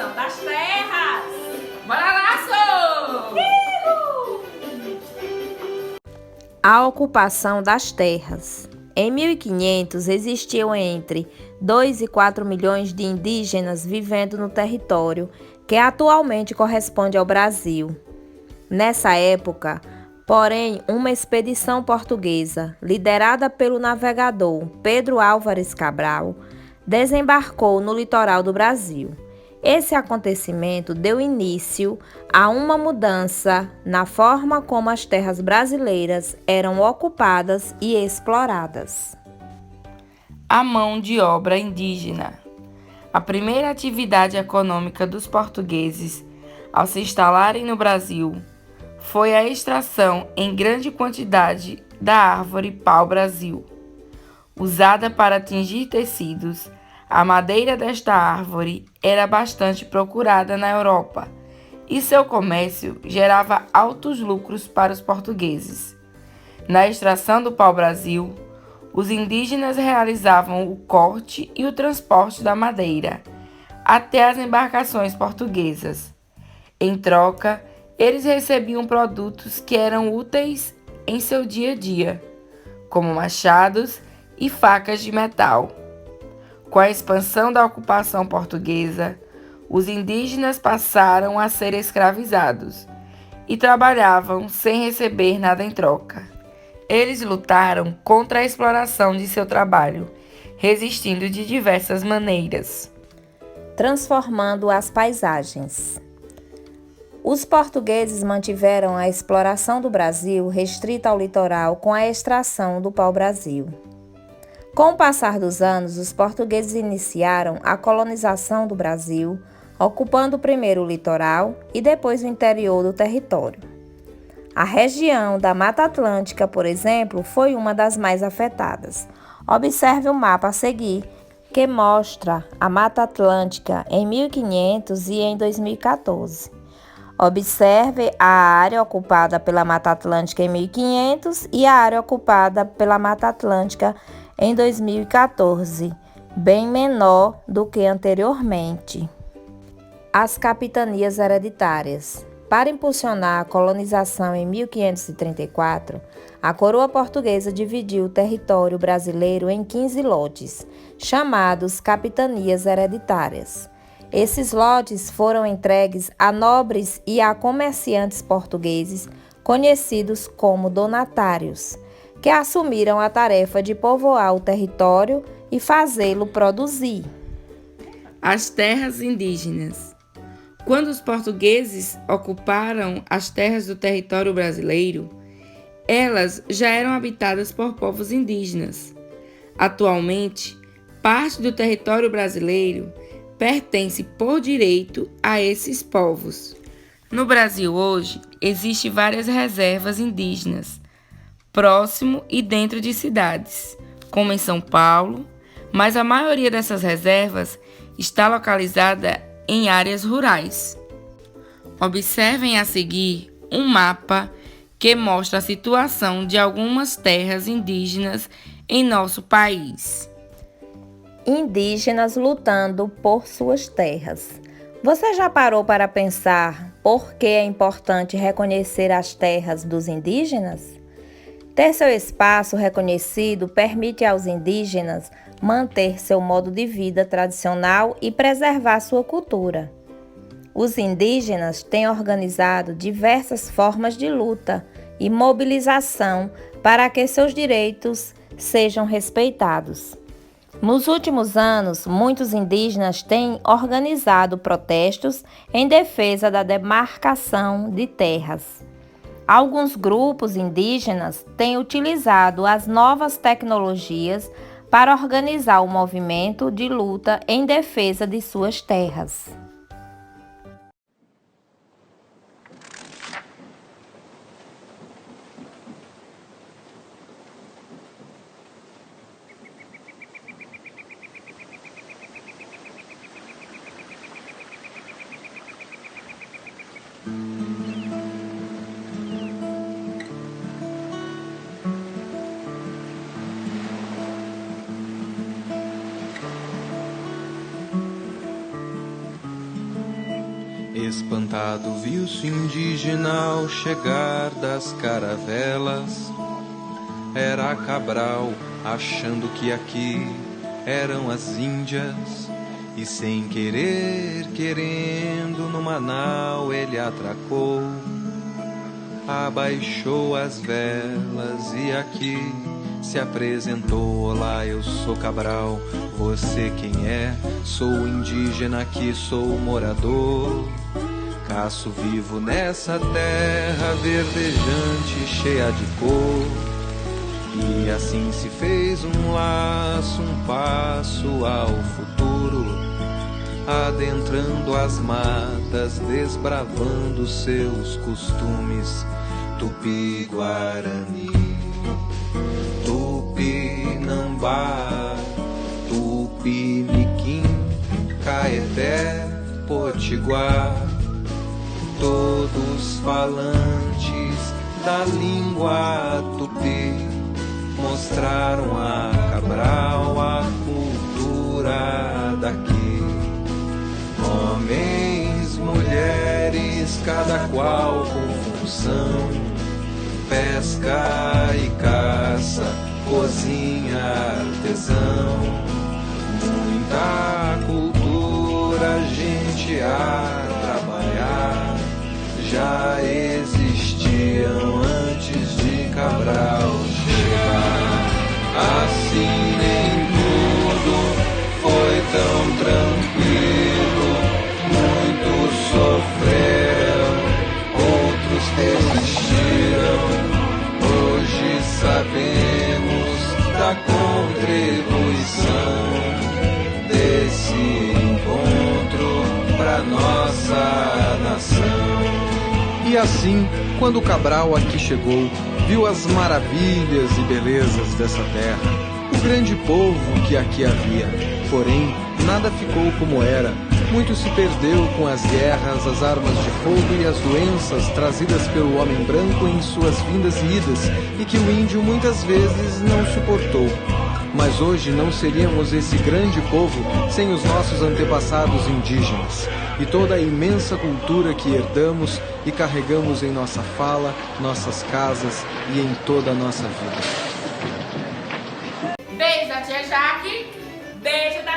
ocupação das terras. Bora lá, Sô! A ocupação das terras. Em 1500, existiam entre 2 e 4 milhões de indígenas vivendo no território que atualmente corresponde ao Brasil. Nessa época, porém, uma expedição portuguesa, liderada pelo navegador Pedro Álvares Cabral, desembarcou no litoral do Brasil. Esse acontecimento deu início a uma mudança na forma como as terras brasileiras eram ocupadas e exploradas. A mão de obra indígena. A primeira atividade econômica dos portugueses, ao se instalarem no Brasil, foi a extração em grande quantidade da árvore pau-brasil. Usada para tingir tecidos, a madeira desta árvore era bastante procurada na Europa e seu comércio gerava altos lucros para os portugueses. Na extração do pau-brasil, os indígenas realizavam o corte e o transporte da madeira até as embarcações portuguesas. Em troca, eles recebiam produtos que eram úteis em seu dia a dia, como machados e facas de metal. Com a expansão da ocupação portuguesa, os indígenas passaram a ser escravizados e trabalhavam sem receber nada em troca. Eles lutaram contra a exploração de seu trabalho, resistindo de diversas maneiras. Transformando as paisagens. Os portugueses mantiveram a exploração do Brasil restrita ao litoral com a extração do pau-brasil. Com o passar dos anos, os portugueses iniciaram a colonização do Brasil, ocupando primeiro o litoral e depois o interior do território. A região da Mata Atlântica, por exemplo, foi uma das mais afetadas. Observe o mapa a seguir, que mostra a Mata Atlântica em 1500 e em 2014. Observe a área ocupada pela Mata Atlântica em 1500 e a área ocupada pela Mata Atlântica em 2014, bem menor do que anteriormente. As capitanias hereditárias. Para impulsionar a colonização em 1534, a coroa portuguesa dividiu o território brasileiro em 15 lotes, chamados capitanias hereditárias. Esses lotes foram entregues a nobres e a comerciantes portugueses, conhecidos como donatários, que assumiram a tarefa de povoar o território e fazê-lo produzir. As terras indígenas. Quando os portugueses ocuparam as terras do território brasileiro, elas já eram habitadas por povos indígenas. Atualmente, parte do território brasileiro pertence por direito a esses povos. No Brasil hoje, existem várias reservas indígenas, próximo e dentro de cidades, como em São Paulo, mas a maioria dessas reservas está localizada em áreas rurais. Observem a seguir um mapa que mostra a situação de algumas terras indígenas em nosso país. Indígenas lutando por suas terras. Você já parou para pensar por que é importante reconhecer as terras dos indígenas? Ter seu espaço reconhecido permite aos indígenas manter seu modo de vida tradicional e preservar sua cultura. Os indígenas têm organizado diversas formas de luta e mobilização para que seus direitos sejam respeitados. Nos últimos anos, muitos indígenas têm organizado protestos em defesa da demarcação de terras. Alguns grupos indígenas têm utilizado as novas tecnologias para organizar o movimento de luta em defesa de suas terras. Espantado viu-se indígena ao chegar das caravelas. Era Cabral, achando que aqui eram as Índias. E sem querer, querendo, no Manaus ele atracou. Abaixou as velas e aqui se apresentou. Olá, eu sou Cabral, você quem é? Sou indígena aqui, sou morador. Caço vivo nessa terra verdejante, cheia de cor. E assim se fez um laço, um passo ao futuro, adentrando as matas, desbravando seus costumes. Tupi-Guarani, Tupinambá, Tupiniquim, Caeté, Potiguar, todos falantes da língua tupi, mostraram a Cabral a cultura daqui. Homens, mulheres, cada qual com função, pesca e caça, cozinha, artesão. Muita cultura, gente a trabalhar, já existiam antes de Cabral chegar. Assim nem tudo foi tão tranquilo, muitos sofreram, outros desistiram. Hoje sabemos da contribuição desse encontro pra nossa nação. E assim, quando Cabral aqui chegou, viu as maravilhas e belezas dessa terra, o grande povo que aqui havia. Porém, nada ficou como era. Muito se perdeu com as guerras, as armas de fogo e as doenças trazidas pelo homem branco em suas vindas e idas, e que o índio muitas vezes não suportou. Mas hoje não seríamos esse grande povo sem os nossos antepassados indígenas e toda a imensa cultura que herdamos e carregamos em nossa fala, nossas casas e em toda a nossa vida. Beijo da tia Jaque. Beijo da